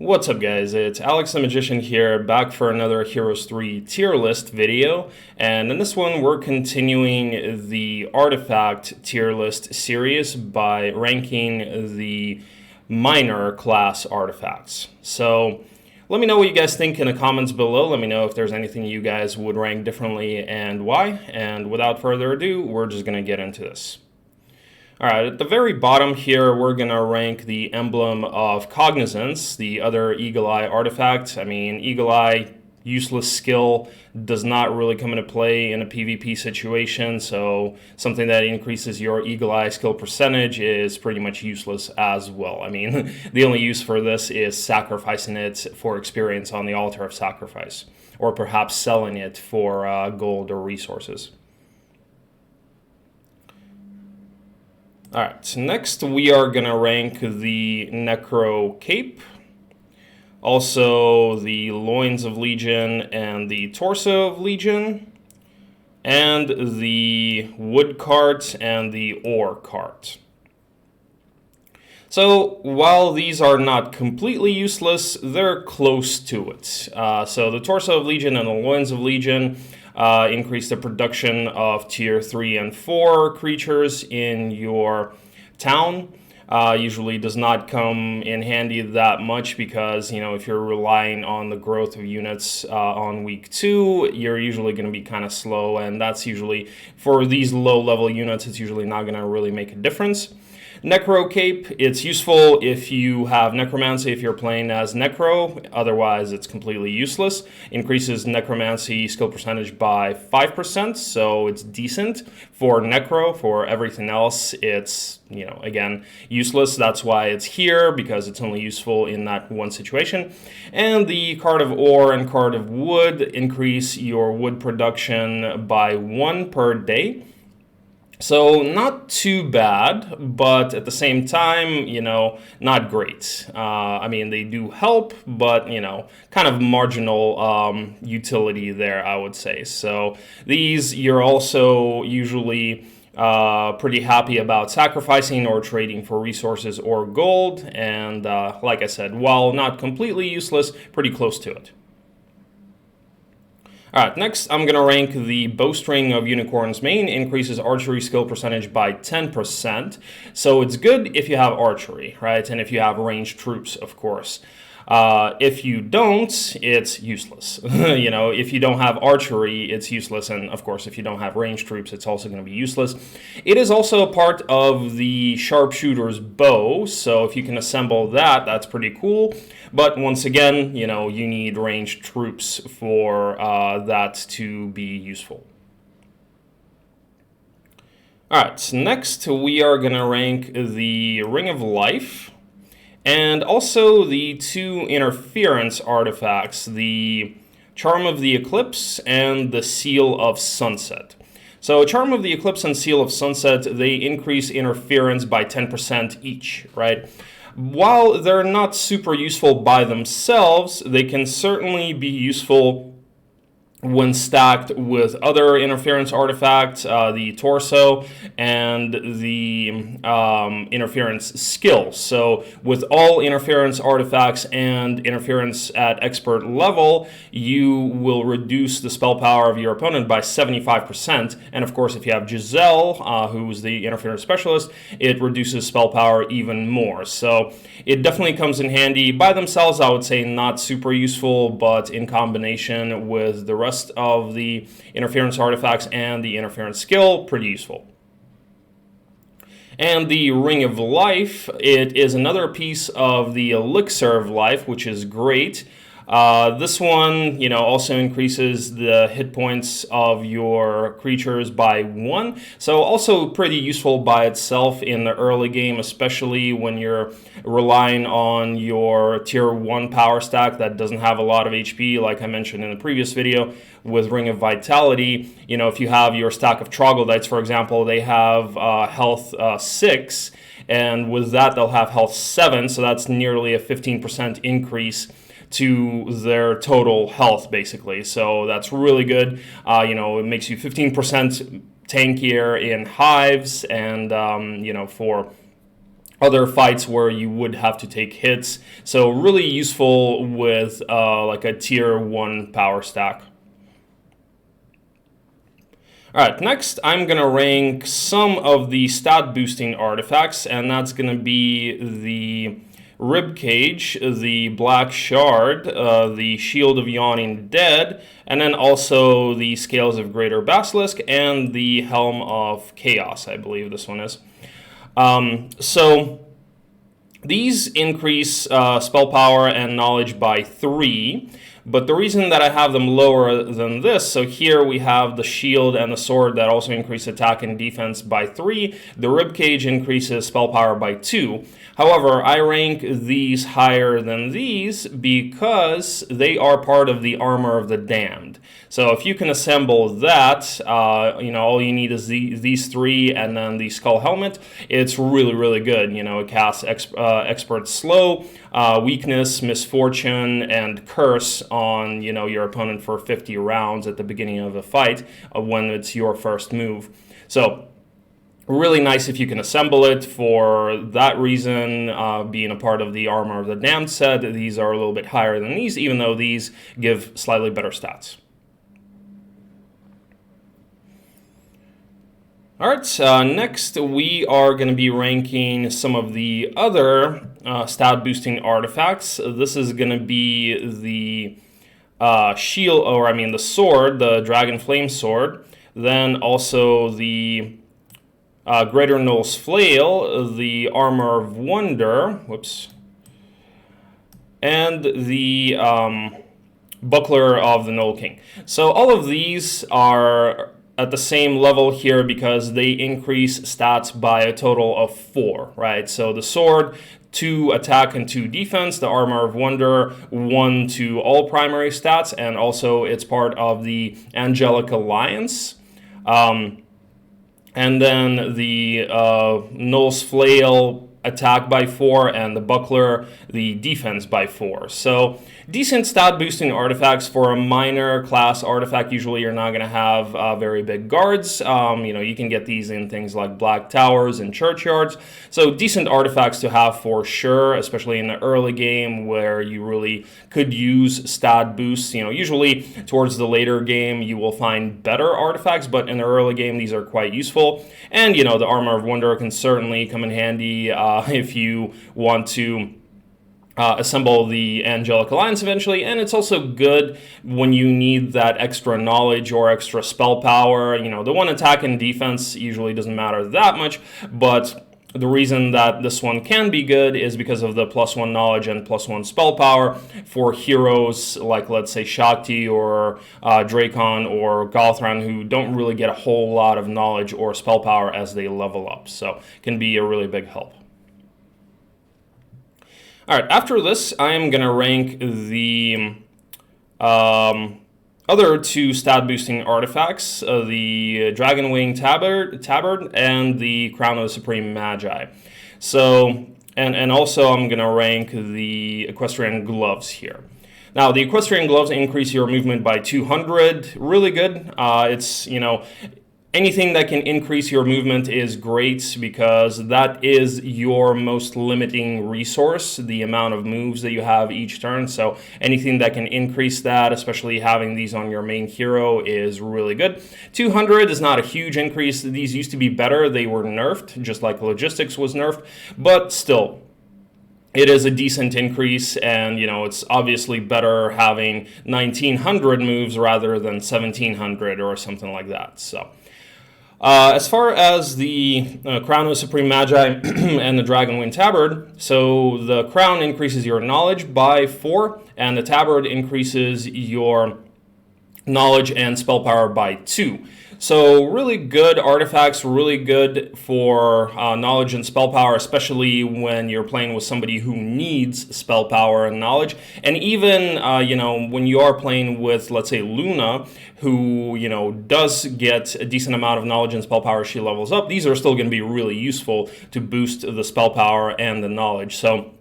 What's up guys, it's Alex the Magician here, back for another Heroes 3 tier list video, and in this one we're continuing the artifact tier list series by ranking the minor class artifacts. So let me know what you guys think in the comments below. Let me know if there's anything you guys would rank differently and why, and without further ado, we're just going to get into this. Alright, at the very bottom here, we're going to rank the Emblem of Cognizance, the other Eagle Eye artifact. I mean, Eagle Eye, useless skill, does not really come into play in a PvP situation, so something that increases your Eagle Eye skill percentage is pretty much useless as well. I mean, the only use for this is sacrificing it for experience on the altar of sacrifice, or perhaps selling it for gold or resources. Alright, so next we are going to rank the Necro Cape, also the Loins of Legion and the Torso of Legion, and the Wood Cart and the Ore Cart. So while these are not completely useless, they're close to it. So the Torso of Legion and the Loins of Legion increase the production of tier 3 and 4 creatures in your town. Usually does not come in handy that much because, you know, if you're relying on the growth of units on week 2, you're usually going to be kind of slow, and that's usually, for these low level units, it's usually not going to really make a difference. Necro Cape, it's useful if you have Necromancy, if you're playing as Necro, otherwise it's completely useless. Increases Necromancy skill percentage by 5%, so it's decent for Necro. For everything else, it's, you know, again, useless. That's why it's here, because it's only useful in that one situation. And the Card of Ore and Card of Wood increase your wood production by 1 per day. So not too bad, but at the same time, you know, not great. I mean, they do help, but, you know, kind of marginal utility there, I would say. So these you're also usually pretty happy about sacrificing or trading for resources or gold. And like I said, while not completely useless, pretty close to it. Alright, next I'm going to rank the Bowstring of Unicorn's Mane, increases archery skill percentage by 10%. So it's good if you have archery, right? And if you have ranged troops, of course. If you don't, it's useless. You know, if you don't have archery, it's useless. And of course, if you don't have ranged troops, it's also going to be useless. It is also a part of the sharpshooter's bow. So if you can assemble that, that's pretty cool. But once again, you know, you need ranged troops for that to be useful. Alright, next we are going to rank the Ring of Life, and also the 2 interference artifacts, the Charm of the Eclipse and the Seal of Sunset. So Charm of the Eclipse and Seal of Sunset, they increase interference by 10% each, right? While they're not super useful by themselves, they can certainly be useful when stacked with other interference artifacts, the Torso and the interference skill. So with all interference artifacts and interference at expert level, you will reduce the spell power of your opponent by 75%. And of course, if you have Giselle, who's the interference specialist, it reduces spell power even more. So it definitely comes in handy. By themselves, I would say not super useful, but in combination with the rest of the interference artifacts and the interference skill, pretty useful. And the Ring of Life, it is another piece of the Elixir of Life, which is great. This one, you know, also increases the hit points of your creatures by 1. So also pretty useful by itself in the early game, especially when you're relying on your tier 1 power stack that doesn't have a lot of HP, like I mentioned in the previous video with Ring of Vitality. You know, if you have your stack of troglodytes, for example, they have health 6, and with that they'll have health 7, so that's nearly a 15% increase to their total health, basically. So that's really good. You know, it makes you 15% tankier in hives, and you know, for other fights where you would have to take hits. So really useful with like a tier 1 power stack. Alright, next I'm going to rank some of the stat boosting artifacts, and that's going to be the Ribcage, the Black Shard, the Shield of Yawning Dead, and then also the Scales of Greater Basilisk and the Helm of Chaos, I believe this one is. So these increase spell power and knowledge by 3. But the reason that I have them lower than this, so here we have the shield and the sword that also increase attack and defense by 3. The ribcage increases spell power by 2. However, I rank these higher than these because they are part of the armor of the damned. So if you can assemble that, all you need is these 3 and then the skull helmet. It's really, really good. It casts expert slow, weakness, misfortune, and curse on your opponent for 50 rounds at the beginning of a fight when it's your first move. So really nice if you can assemble it. For that reason, being a part of the Armor of the Damned set, these are a little bit higher than these, even though these give slightly better stats. Alright, next we are going to be ranking some of the other stat boosting artifacts. This is going to be the the sword, the Dragon Flame Sword, then also the Greater Null's Flail, the Armor of Wonder, and the Buckler of the Null King. So all of these are at the same level here because they increase stats by a total of 4, right? So the sword, 2 attack and 2 defense, the Armor of Wonder, 1 to all primary stats, and also it's part of the Angelic Alliance. And then the Null's Flail, attack by 4, and the Buckler, the defense by 4. So decent stat boosting artifacts for a minor class artifact. Usually you're not going to have very big guards. You can get these in things like Black Towers and Churchyards. So decent artifacts to have for sure, especially in the early game where you really could use stat boosts. Usually towards the later game you will find better artifacts, but in the early game these are quite useful. And the Armor of Wonder can certainly come in handy if you want to assemble the Angelic Alliance eventually, and it's also good when you need that extra knowledge or extra spell power. The 1 attack and defense usually doesn't matter that much, but the reason that this one can be good is because of the +1 knowledge and +1 spell power for heroes like, let's say, Shakti or Dracon or Galthran, who don't really get a whole lot of knowledge or spell power as they level up. So it can be a really big help. Alright, after this, I am going to rank the other 2 stat boosting artifacts, the Dragon Wing Tabard and the Crown of the Supreme Magi. So, and also I'm going to rank the Equestrian Gloves here. Now, the Equestrian Gloves increase your movement by 200, really good. It's, anything that can increase your movement is great because that is your most limiting resource, the amount of moves that you have each turn. So anything that can increase that, especially having these on your main hero, is really good. 200 is not a huge increase. These used to be better. They were nerfed, just like Logistics was nerfed, but still, it is a decent increase, and it's obviously better having 1900 moves rather than 1700 or something like that. So as far as the Crown of the Supreme Magi and the Dragon Wing Tabard, so the Crown increases your knowledge by 4, and the Tabard increases your knowledge and spell power by 2. So really good artifacts, really good for knowledge and spell power, especially when you're playing with somebody who needs spell power and knowledge. And even, when you are playing with, let's say, Luna, who, does get a decent amount of knowledge and spell power as she levels up, these are still going to be really useful to boost the spell power and the knowledge. So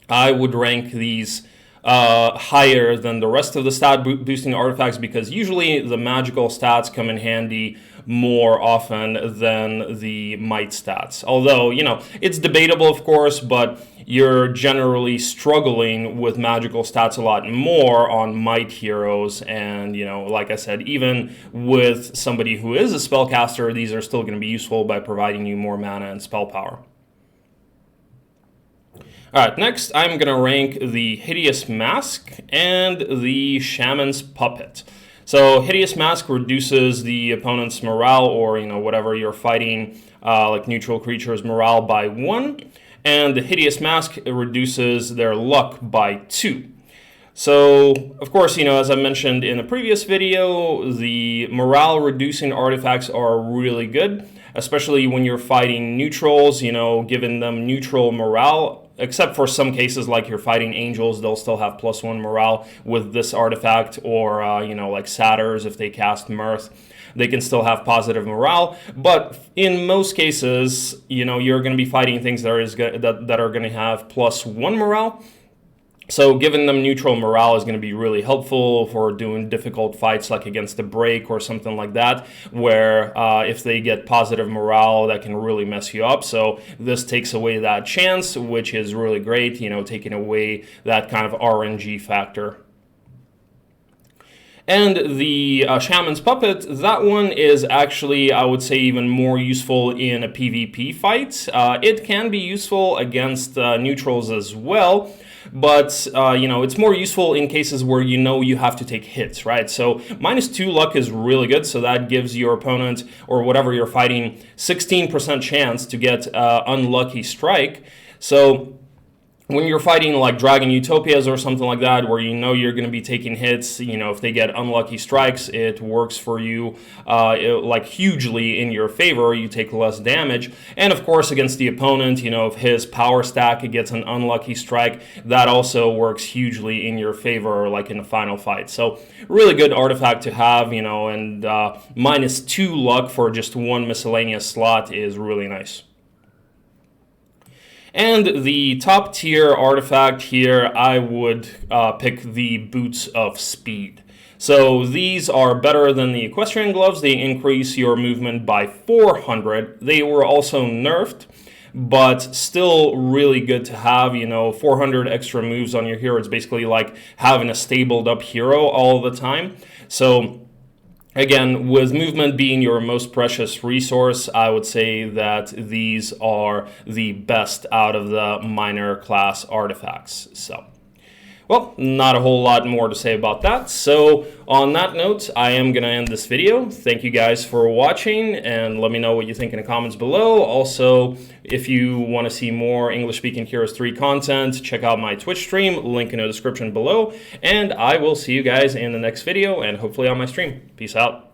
I would rank these higher than the rest of the stat boosting artifacts, because usually the magical stats come in handy more often than the might stats. Although, you know, it's debatable, of course, but you're generally struggling with magical stats a lot more on might heroes. And, you know, like I said, even with somebody who is a spellcaster, these are still going to be useful by providing you more mana and spell power. Alright, next I'm going to rank the Hideous Mask and the Shaman's Puppet. So Hideous Mask reduces the opponent's morale, or, you know, whatever you're fighting, like neutral creatures' morale, by 1. And the Hideous Mask reduces their luck by 2. So, of course, you know, as I mentioned in a previous video, the morale reducing artifacts are really good, especially when you're fighting neutrals, you know, giving them neutral morale. Except for some cases, like you're fighting angels, they'll still have +1 morale with this artifact, or, you know, like satyrs, if they cast Mirth, they can still have positive morale. But in most cases, you know, you're going to be fighting things that are going to have +1 morale. So giving them neutral morale is going to be really helpful for doing difficult fights, like against a break or something like that, where if they get positive morale, that can really mess you up. So this takes away that chance, which is really great, you know, taking away that kind of RNG factor. And the Shaman's Puppet, that one is actually, I would say, even more useful in a PvP fight. It can be useful against neutrals as well. But, you know, it's more useful in cases where you know you have to take hits, right? So -2 luck is really good, so that gives your opponent, or whatever you're fighting, 16% chance to get unlucky strike. So when you're fighting like Dragon Utopias or something like that, where you know you're going to be taking hits, you know, if they get unlucky strikes, it works for you like hugely in your favor. You take less damage. And of course, against the opponent, you know, if his power stack gets an unlucky strike, that also works hugely in your favor, like in the final fight. So really good artifact to have, you know, and -2 luck for just 1 miscellaneous slot is really nice. And the top tier artifact here, I would pick the Boots of Speed. So these are better than the Equestrian Gloves. They increase your movement by 400. They were also nerfed, but still really good to have. You know, 400 extra moves on your hero. It's basically like having a stabled up hero all the time. So again, with movement being your most precious resource, I would say that these are the best out of the minor class artifacts. So, well, not a whole lot more to say about that. So on that note, I am going to end this video. Thank you guys for watching, and let me know what you think in the comments below. Also, if you want to see more English-speaking Heroes 3 content, check out my Twitch stream, link in the description below, and I will see you guys in the next video and hopefully on my stream. Peace out.